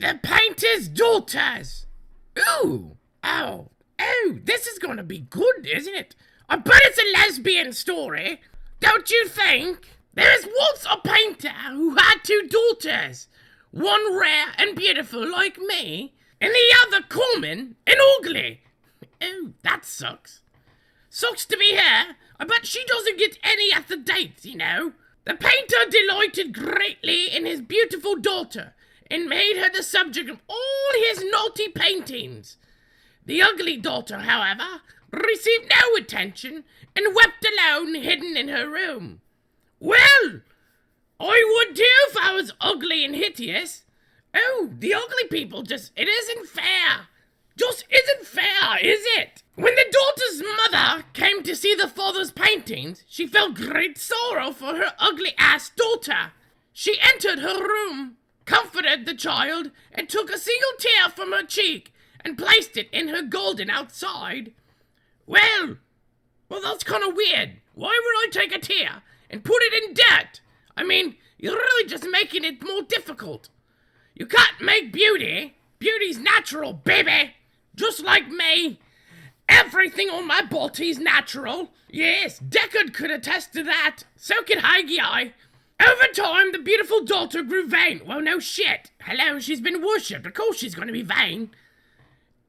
The painter's daughters. Ooh. Oh, this is gonna be good, isn't it? I bet it's a lesbian story. Don't you think? There was once a painter who had two daughters. One rare and beautiful like me, and the other common and ugly. Oh, that sucks. Sucks to be her. I bet she doesn't get any at the dates, you know. The painter delighted greatly in his beautiful daughter and made her the subject of all his naughty paintings. The ugly daughter, however, received no attention and wept alone, hidden in her room. Well, I would too if I was ugly and hideous. Oh, the ugly people it isn't fair. Just isn't fair, is it? When the daughter's mother came to see the father's paintings, she felt great sorrow for her ugly-ass daughter. She entered her room, comforted the child, and took a single tear from her cheek and placed it in her golden outside. Well, that's kind of weird. Why would I take a tear and put it in dirt? I mean, you're really just making it more difficult. You can't make beauty. Beauty's natural, baby. Just like me. Everything on my body's natural. Yes, Deckard could attest to that. So could Haggai. Over time, the beautiful daughter grew vain. Well, no shit. Hello, she's been worshipped. Of course she's going to be vain.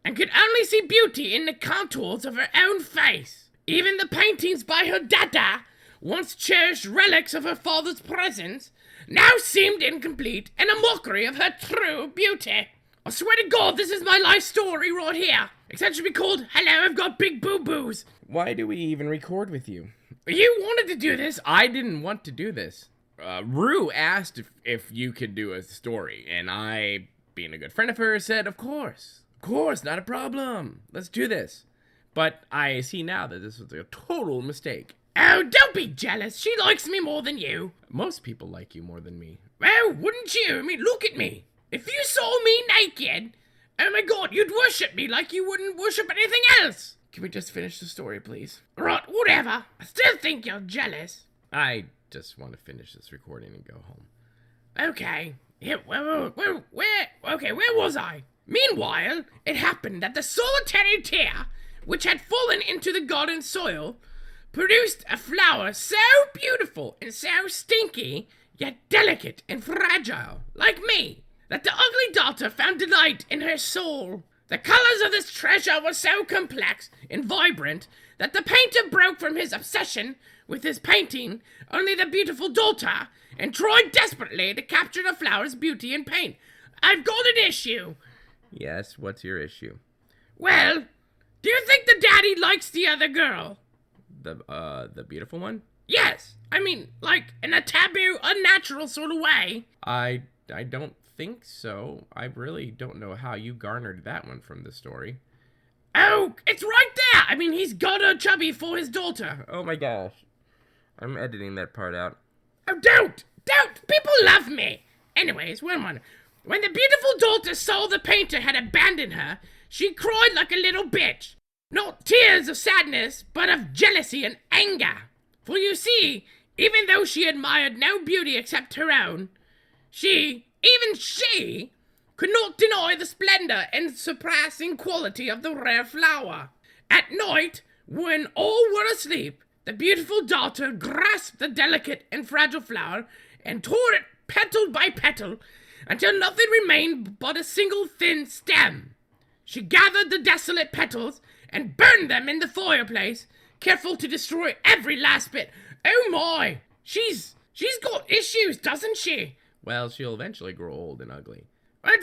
And could only see beauty in the contours of her own face. Even the paintings by her dada, once cherished relics of her father's presence, now seemed incomplete and a mockery of her true beauty. I swear to God, this is my life story right here. Except it should be called, Hello, I've Got Big Boo-Boos. Why do we even record with you? You wanted to do this. I didn't want to do this. Rue asked if you could do a story, and I, being a good friend of hers, said, of course, not a problem. Let's do this. But I see now that this was a total mistake. Oh, don't be jealous. She likes me more than you. Most people like you more than me. Well, wouldn't you? I mean, look at me. If you saw me naked, oh my God, you'd worship me like you wouldn't worship anything else. Can we just finish the story, please? Right, whatever. I still think you're jealous. I just want to finish this recording and go home. Okay. Yeah, where was I? Meanwhile, it happened that the solitary tear, which had fallen into the garden soil, produced a flower so beautiful and so stinky, yet delicate and fragile, like me, that the ugly daughter found delight in her soul. The colors of this treasure were so complex and vibrant that the painter broke from his obsession with his painting only the beautiful daughter and tried desperately to capture the flower's beauty and paint. I've got an issue. Yes, what's your issue? Well, do you think the daddy likes the other girl? The beautiful one? Yes. I mean, like, in a taboo, unnatural sort of way. I don't think so. I really don't know how you garnered that one from the story. Oh, it's right there! I mean, he's got her chubby for his daughter. Oh my gosh. I'm editing that part out. Oh, don't! People love me! Anyways, where am I? When the beautiful daughter saw the painter had abandoned her, she cried like a little bitch. Not tears of sadness, but of jealousy and anger. For you see, even though she admired no beauty except her own, even she, could not deny the splendor and surpassing quality of the rare flower. At night, when all were asleep, the beautiful daughter grasped the delicate and fragile flower and tore it petal by petal until nothing remained but a single thin stem. She gathered the desolate petals and burned them in the fireplace, careful to destroy every last bit. Oh my! She's got issues, doesn't she? Well, she'll eventually grow old and ugly. Well,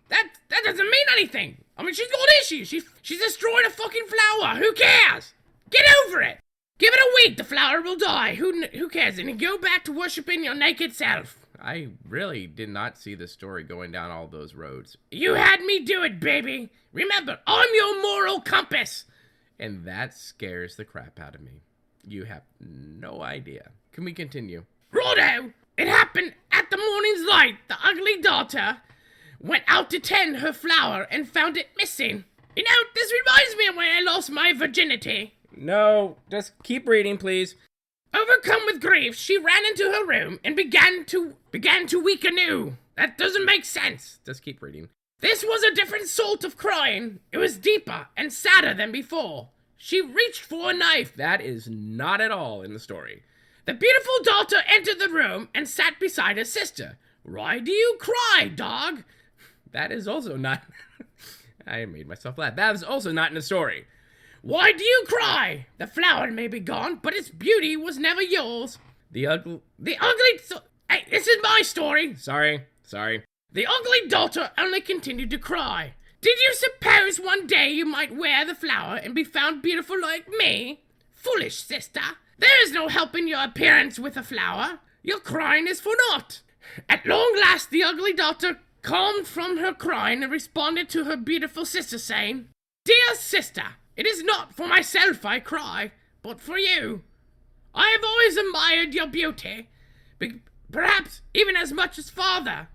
that doesn't mean anything. I mean, she's got issues. She's destroyed a fucking flower. Who cares? Get over it. Give it a week, the flower will die. Who cares? And go back to worshiping your naked self. I really did not see the story going down all those roads. You had me do it, baby. Remember, I'm your moral compass. And that scares the crap out of me. You have no idea. Can we continue? Righto! It happened at the morning's light. The ugly daughter went out to tend her flower and found it missing. You know, this reminds me of when I lost my virginity. No, just keep reading, please. Overcome with grief, she ran into her room and began to weep anew. That doesn't make sense. Just keep reading. This was a different sort of crying. It was deeper and sadder than before. She reached for a knife. That is not at all in the story. The beautiful daughter entered the room and sat beside her sister. Why do you cry, dog? That is also not... I made myself laugh. That is also not in the story. Why do you cry? The flower may be gone, but its beauty was never yours. The ugly... Hey, this is my story. Sorry. The ugly daughter only continued to cry. Did you suppose one day you might wear the flower and be found beautiful like me? Foolish sister. There is no helping your appearance with a flower. Your crying is for naught. At long last, the ugly daughter calmed from her crying and responded to her beautiful sister, saying, Dear sister, it is not for myself I cry, but for you. I have always admired your beauty, perhaps even as much as father.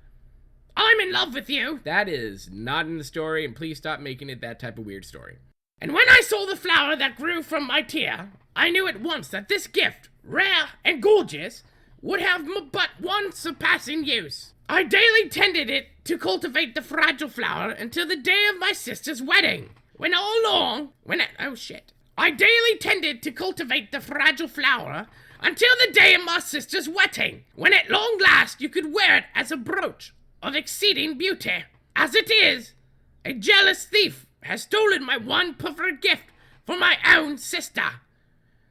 I'm in love with you. That is not in the story, and please stop making it that type of weird story. And when I saw the flower that grew from my tear, I knew at once that this gift, rare and gorgeous, would have but one surpassing use. I daily tended it to cultivate the fragile flower until the day of my sister's wedding. I daily tended to cultivate the fragile flower until the day of my sister's wedding, when at long last you could wear it as a brooch of exceeding beauty. As it is, a jealous thief has stolen my one perfect gift for my own sister.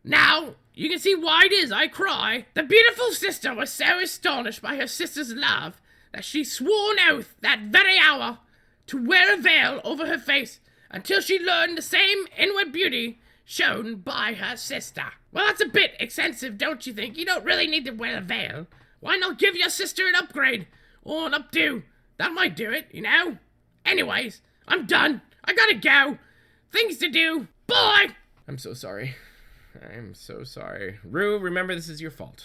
Now, you can see why it is I cry. The beautiful sister was so astonished by her sister's love that she swore an oath that very hour to wear a veil over her face until she learned the same inward beauty shown by her sister. Well, that's a bit excessive, don't you think? You don't really need to wear a veil. Why not give your sister an upgrade or an updo? That might do it, you know? Anyways, I'm done. I gotta go. Things to do. Bye! I'm so sorry. Rue, remember this is your fault.